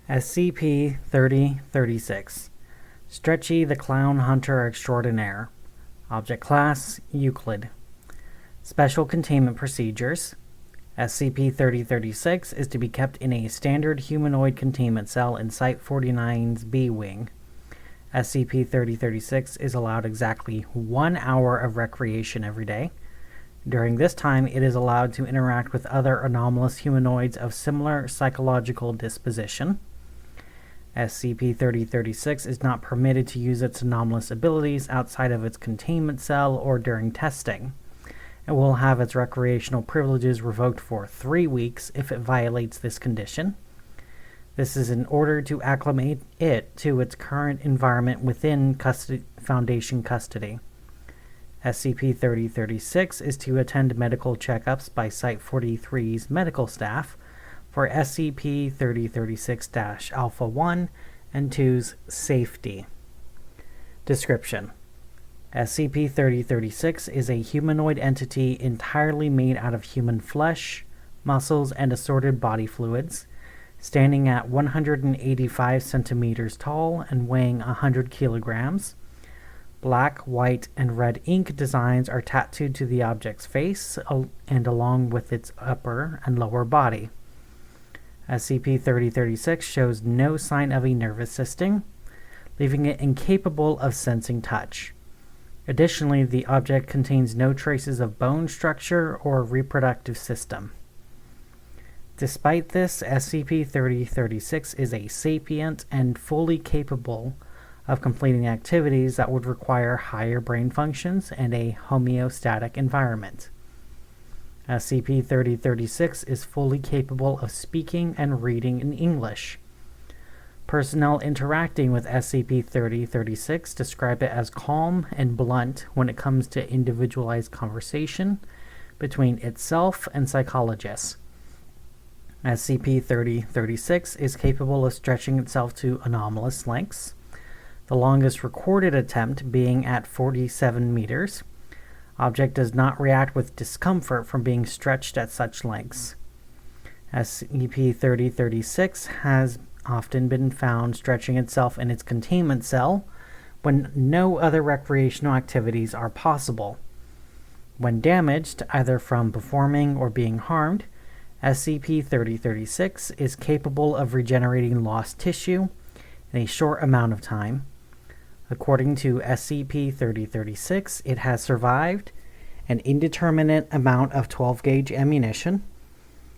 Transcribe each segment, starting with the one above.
SCP-3036 Stretchy the Clown Hunter Extraordinaire. Object Class Euclid. Special Containment Procedures. SCP-3036 is to be kept in a standard humanoid containment cell in Site-49's B Wing. SCP-3036 is allowed exactly 1 hour of recreation every day. During this time, it is allowed to interact with other anomalous humanoids of similar psychological disposition. SCP-3036 is not permitted to use its anomalous abilities outside of its containment cell or during testing. It will have its recreational privileges revoked for 3 weeks if it violates this condition. This is in order to acclimate it to its current environment within Foundation custody. SCP-3036 is to attend medical checkups by Site-43's medical staff for SCP-3036-Alpha-1 and 2's safety. Description: SCP-3036 is a humanoid entity entirely made out of human flesh, muscles, and assorted body fluids, standing at 185 centimeters tall and weighing 100 kilograms. Black, white, and red ink designs are tattooed to the object's face and along with its upper and lower body. SCP-3036 shows no sign of a nervous system, leaving it incapable of sensing touch. Additionally, the object contains no traces of bone structure or reproductive system. Despite this, SCP-3036 is a sapient and fully capable of completing activities that would require higher brain functions and a homeostatic environment. SCP-3036 is fully capable of speaking and reading in English. Personnel interacting with SCP-3036 describe it as calm and blunt when it comes to individualized conversation between itself and psychologists. SCP-3036 is capable of stretching itself to anomalous lengths, the longest recorded attempt being at 47 meters. Object does not react with discomfort from being stretched at such lengths. SCP-3036 has often been found stretching itself in its containment cell when no other recreational activities are possible. When damaged, either from performing or being harmed, SCP-3036 is capable of regenerating lost tissue in a short amount of time. According to SCP-3036, it has survived an indeterminate amount of 12-gauge ammunition,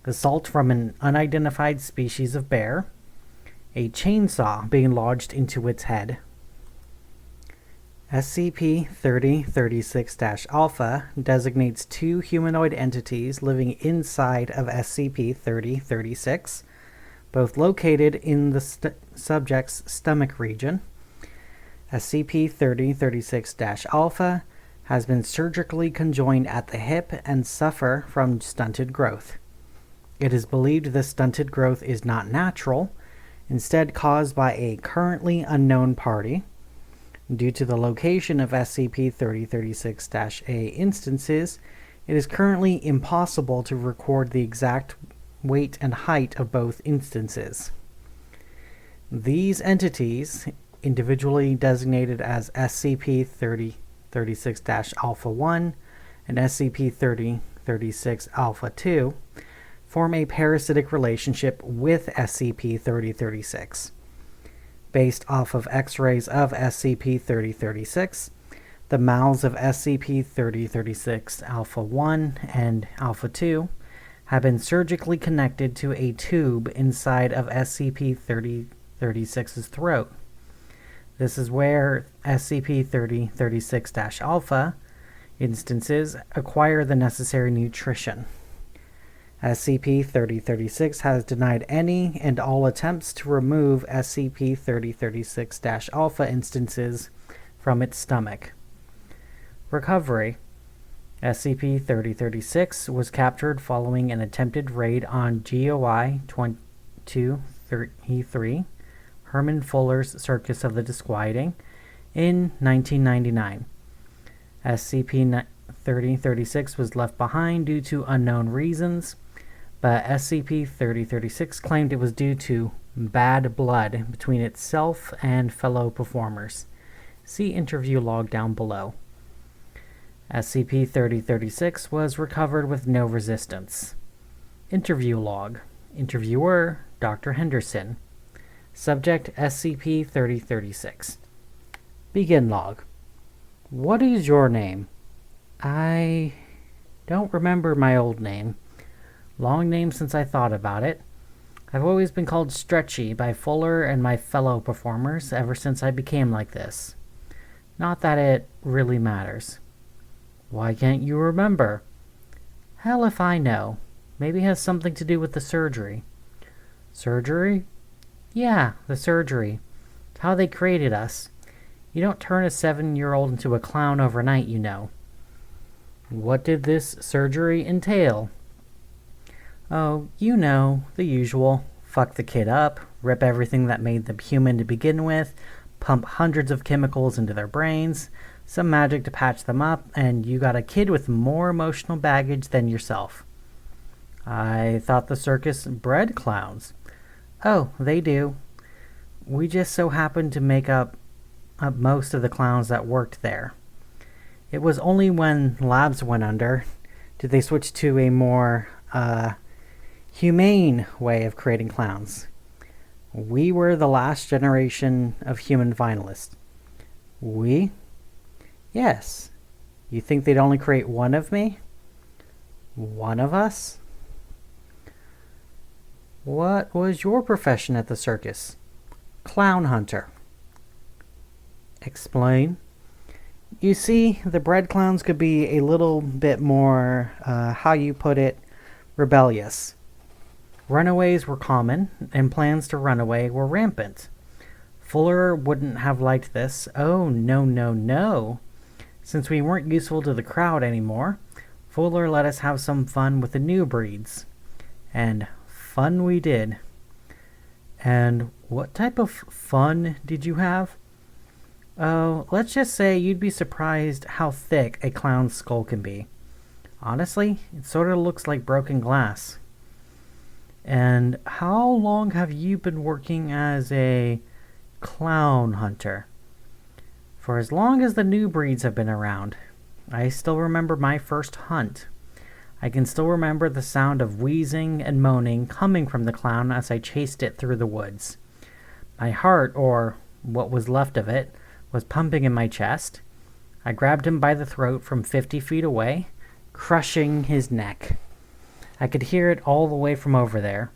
assault from an unidentified species of bear, a chainsaw being lodged into its head. SCP-3036-Alpha designates 2 humanoid entities living inside of SCP-3036, both located in the subject's stomach region. SCP-3036-Alpha has been surgically conjoined at the hip and suffer from stunted growth. It is believed this stunted growth is not natural, instead caused by a currently unknown party. Due to the location of SCP-3036-A instances, it is currently impossible to record the exact weight and height of both instances. These entities, individually designated as SCP-3036-Alpha-1 and SCP-3036-Alpha-2, form a parasitic relationship with SCP-3036. Based off of X-rays of SCP-3036, the mouths of SCP-3036-Alpha-1 and Alpha-2 have been surgically connected to a tube inside of SCP-3036's throat. This is where SCP-3036-Alpha instances acquire the necessary nutrition. SCP-3036 has denied any and all attempts to remove SCP-3036-Alpha instances from its stomach. Recovery: SCP-3036 was captured following an attempted raid on GOI-233, Herman Fuller's Circus of the Disquieting, in 1999. SCP-3036 was left behind due to unknown reasons, but SCP-3036 claimed it was due to bad blood between itself and fellow performers. See interview log down below. SCP-3036 was recovered with no resistance. Interview log. Interviewer, Dr. Henderson. Subject, SCP-3036. Begin log. What is your name? I don't remember my old name. Long name since I thought about it. I've always been called Stretchy by Fuller and my fellow performers ever since I became like this. Not that it really matters. Why can't you remember? Hell if I know. Maybe it has something to do with the surgery. Surgery? Yeah, the surgery. It's how they created us. You don't turn a 7-year-old into a clown overnight, you know. What did this surgery entail? Oh, you know, the usual. Fuck the kid up, rip everything that made them human to begin with, pump hundreds of chemicals into their brains, some magic to patch them up, and you got a kid with more emotional baggage than yourself. I thought the circus bred clowns. Oh, they do. We just so happened to make up most of the clowns that worked there. It was only when labs went under did they switch to a more humane way of creating clowns. We were the last generation of human finalists. We? Yes. You think they'd only create one of me? One of us? What was your profession at the circus? Clown hunter. Explain. You see, the bred clowns could be a little bit more, how you put it, rebellious. Runaways were common, and plans to run away were rampant. Fuller wouldn't have liked this. Oh, no, no, no. Since we weren't useful to the crowd anymore, Fuller let us have some fun with the new breeds. And fun we did. And what type of fun did you have? Oh, let's just say you'd be surprised how thick a clown's skull can be. Honestly, it sort of looks like broken glass. And how long have you been working as a clown hunter? For as long as the new breeds have been around. I still remember my first hunt. I can still remember the sound of wheezing and moaning coming from the clown as I chased it through the woods. My heart, or what was left of it, was pumping in my chest. I grabbed him by the throat from 50 feet away, crushing his neck. I could hear it all the way from over there.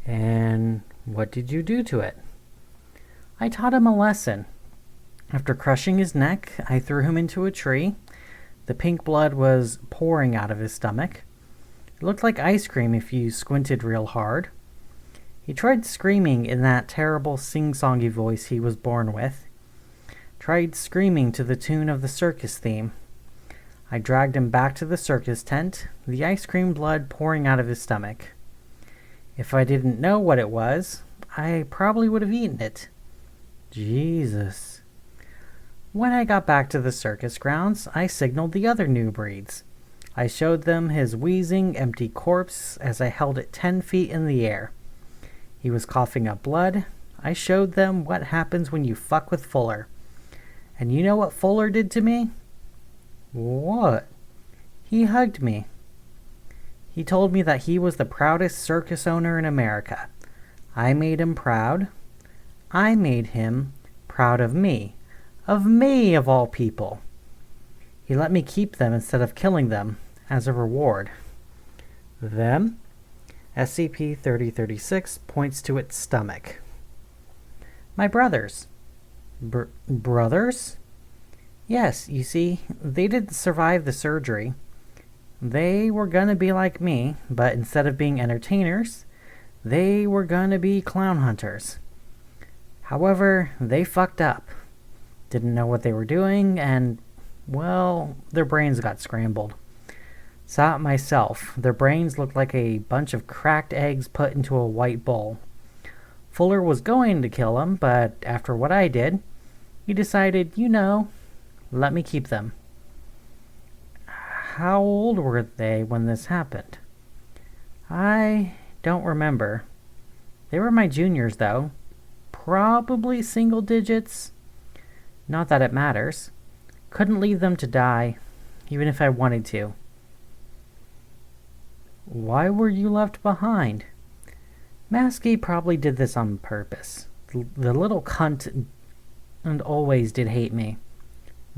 And what did you do to it? I taught him a lesson. After crushing his neck, I threw him into a tree. The pink blood was pouring out of his stomach. It looked like ice cream if you squinted real hard. He tried screaming in that terrible sing-songy voice he was born with. Tried screaming to the tune of the circus theme. I dragged him back to the circus tent, the ice cream blood pouring out of his stomach. If I didn't know what it was, I probably would have eaten it. Jesus. When I got back to the circus grounds, I signaled the other new breeds. I showed them his wheezing, empty corpse as I held it 10 feet in the air. He was coughing up blood. I showed them what happens when you fuck with Fuller. And you know what Fuller did to me? What? He hugged me. He told me that he was the proudest circus owner in America. I made him proud. I made him proud of me. Of me, of all people. He let me keep them instead of killing them as a reward. Them? SCP-3036 points to its stomach. My brothers. Brothers? Yes, you see, they didn't survive the surgery. They were gonna be like me, but instead of being entertainers, they were gonna be clown hunters. However, they fucked up. Didn't know what they were doing, and, well, their brains got scrambled. Saw it myself. Their brains looked like a bunch of cracked eggs put into a white bowl. Fuller was going to kill them, but after what I did, he decided, let me keep them. How old were they when this happened? I don't remember. They were my juniors, though. Probably single digits. Not that it matters. Couldn't leave them to die, even if I wanted to. Why were you left behind? Maskey probably did this on purpose. The little cunt and always did hate me.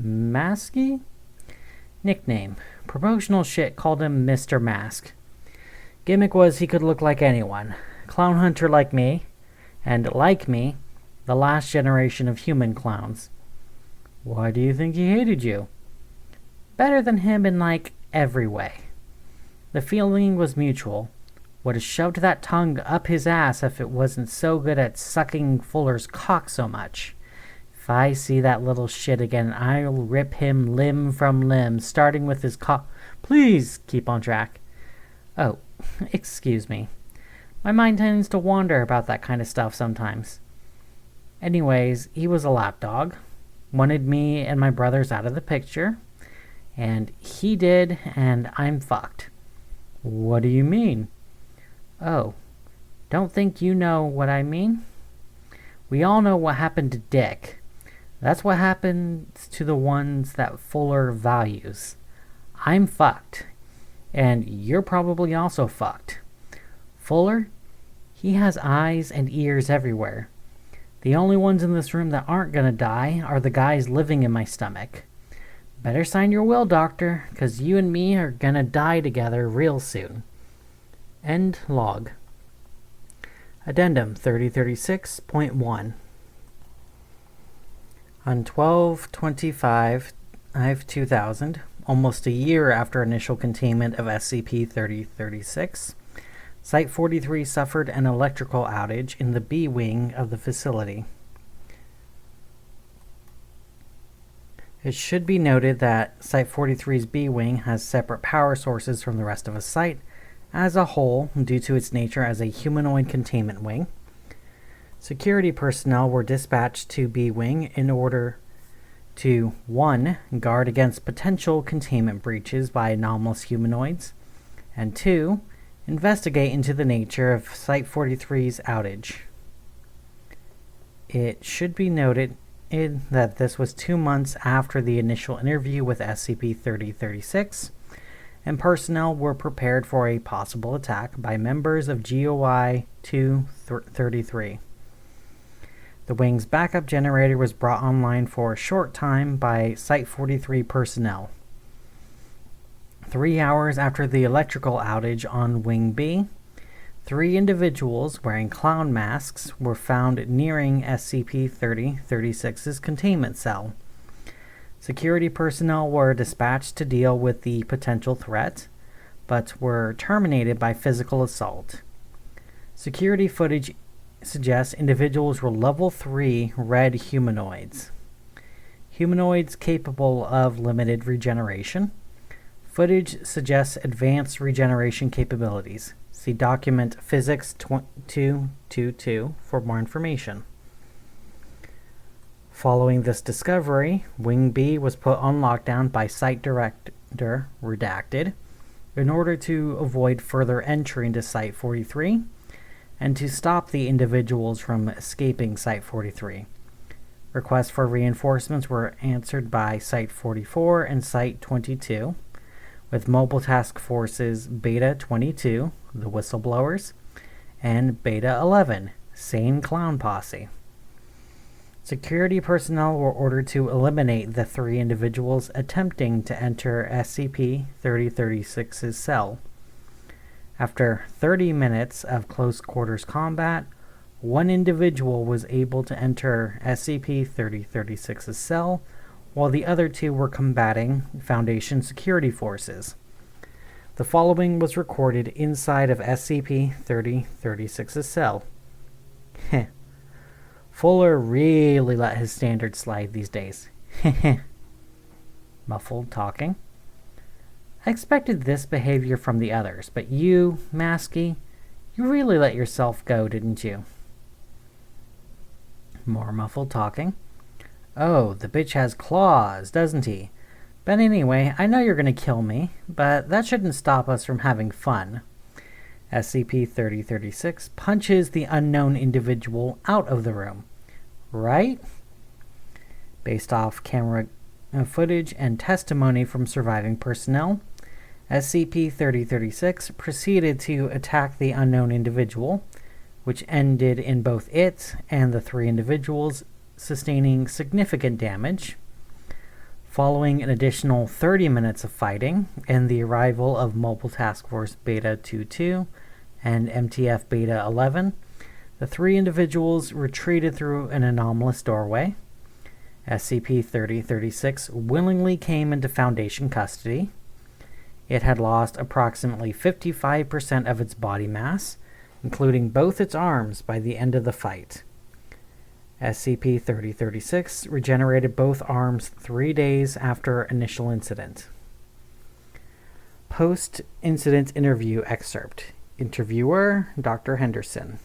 Maskey? Nickname. Promotional shit called him Mr. Mask. Gimmick was he could look like anyone. Clown hunter like me, and like me, the last generation of human clowns. Why do you think he hated you? Better than him in, like, every way. The feeling was mutual. Would have shoved that tongue up his ass if it wasn't so good at sucking Fuller's cock so much. If I see that little shit again, I'll rip him limb from limb, starting with his cock. Please keep on track. Oh, excuse me. My mind tends to wander about that kind of stuff sometimes. Anyways, he was a lapdog. Wanted me and my brothers out of the picture. And he did, and I'm fucked. What do you mean? Oh, don't think you know what I mean? We all know what happened to Dick. That's what happens to the ones that Fuller values. I'm fucked. And you're probably also fucked. Fuller, he has eyes and ears everywhere. The only ones in this room that aren't gonna die are the guys living in my stomach. Better sign your will, Doctor, 'cause you and me are gonna die together real soon. End log. Addendum 3036.1. On 12/25/2000, almost a year after initial containment of SCP-3036, Site-43 suffered an electrical outage in the B wing of the facility. It should be noted that Site-43's B wing has separate power sources from the rest of the site as a whole due to its nature as a humanoid containment wing. Security personnel were dispatched to B wing in order to 1. Guard against potential containment breaches by anomalous humanoids, and 2. Investigate into the nature of Site-43's outage. It should be noted that this was 2 months after the initial interview with SCP-3036, and personnel were prepared for a possible attack by members of GOI-233. The wing's backup generator was brought online for a short time by Site-43 personnel. 3 hours after the electrical outage on Wing B, 3 individuals wearing clown masks were found nearing SCP-3036's containment cell. Security personnel were dispatched to deal with the potential threat, but were terminated by physical assault. Security footage suggests individuals were Level 3 red humanoids. Humanoids capable of limited regeneration. Footage suggests advanced regeneration capabilities. See document Physics 222 for more information. Following this discovery, Wing B was put on lockdown by Site Director Redacted in order to avoid further entry into Site-43 and to stop the individuals from escaping Site-43. Requests for reinforcements were answered by Site-44 and Site-22, with Mobile Task Forces Beta-22, the Whistleblowers, and Beta-11, Sane Clown Posse. Security personnel were ordered to eliminate the 3 individuals attempting to enter SCP-3036's cell. After 30 minutes of close-quarters combat, 1 individual was able to enter SCP-3036's cell, while the other 2 were combating Foundation security forces. The following was recorded inside of SCP-3036's cell. Heh. Fuller really let his standards slide these days. Heh. Muffled talking. I expected this behavior from the others, but you, Maskey, you really let yourself go, didn't you? More muffled talking. Oh, the bitch has claws, doesn't he? But anyway, I know you're gonna kill me, but that shouldn't stop us from having fun. SCP-3036 punches the unknown individual out of the room. Right? Based off camera footage and testimony from surviving personnel, SCP-3036 proceeded to attack the unknown individual, which ended in both it and the 3 individuals sustaining significant damage. Following an additional 30 minutes of fighting and the arrival of Mobile Task Force Beta 22 and MTF Beta 11, the 3 individuals retreated through an anomalous doorway. SCP-3036 willingly came into Foundation custody. It had lost approximately 55% of its body mass, including both its arms, by the end of the fight. SCP-3036 regenerated both arms 3 days after initial incident. Post-incident interview excerpt. Interviewer, Dr. Henderson.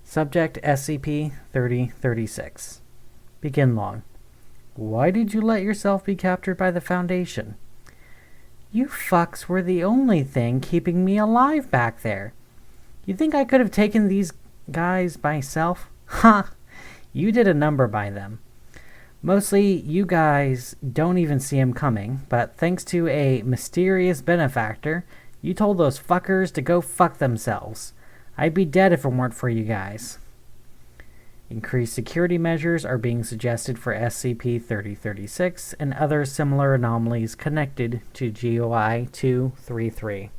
Subject, SCP-3036. Begin log. Why did you let yourself be captured by the Foundation? You fucks were the only thing keeping me alive back there. You think I could have taken these guys myself? Ha! You did a number by them. Mostly, you guys don't even see him coming, but thanks to a mysterious benefactor, you told those fuckers to go fuck themselves. I'd be dead if it weren't for you guys. Increased security measures are being suggested for SCP-3036 and other similar anomalies connected to GOI-233.